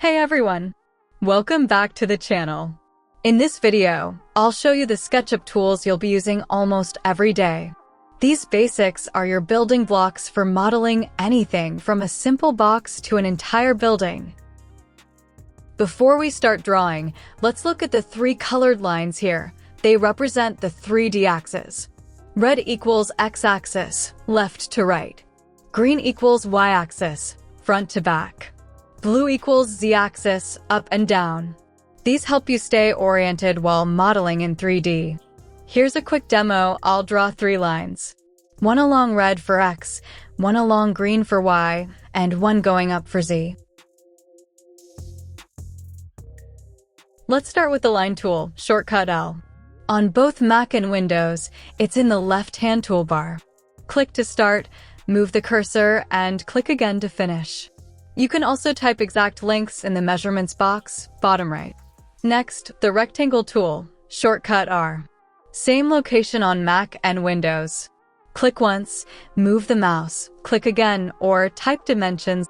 Hey everyone! Welcome back to the channel. In this video, I'll show you the SketchUp tools you'll be using almost every day. These basics are your building blocks for modeling anything from a simple box to an entire building. Before we start drawing, let's look at the three colored lines here. They represent the 3D axis. Red equals x-axis, left to right. Green equals y-axis, front to back. Blue equals z-axis, up and down. These help you stay oriented while modeling in 3D. Here's a quick demo. I'll draw 3 lines. One along red for x, one along green for y, and one going up for z. Let's start with the line tool, shortcut L. On both Mac and Windows, it's in the left-hand toolbar. Click to start, move the cursor, and click again to finish. You can also type exact lengths in the measurements box, bottom right. Next, the rectangle tool, shortcut R. Same location on Mac and Windows. Click once, move the mouse, click again, or type dimensions.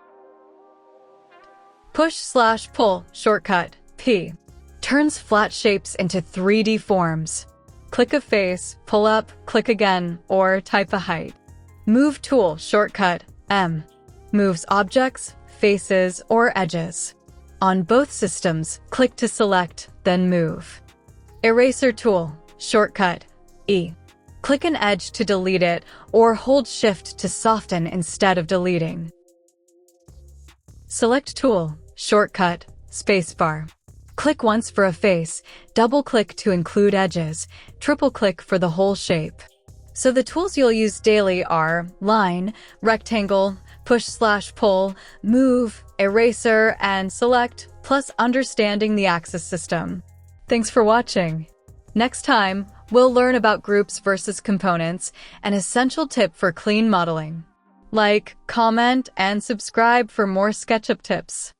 Push/pull, shortcut P. Turns flat shapes into 3D forms. Click a face, pull up, click again, or type a height. Move tool, shortcut M. Moves objects, faces, or edges. On both systems, click to select, then move. Eraser tool, shortcut E. Click an edge to delete it, or hold Shift to soften instead of deleting. Select tool, shortcut spacebar. Click once for a face, double-click to include edges, triple-click for the whole shape. So the tools you'll use daily are line, rectangle, push/pull, move, eraser, and select, plus understanding the axis system. Thanks for watching. Next time, we'll learn about groups versus components, an essential tip for clean modeling. Like, comment, and subscribe for more SketchUp tips.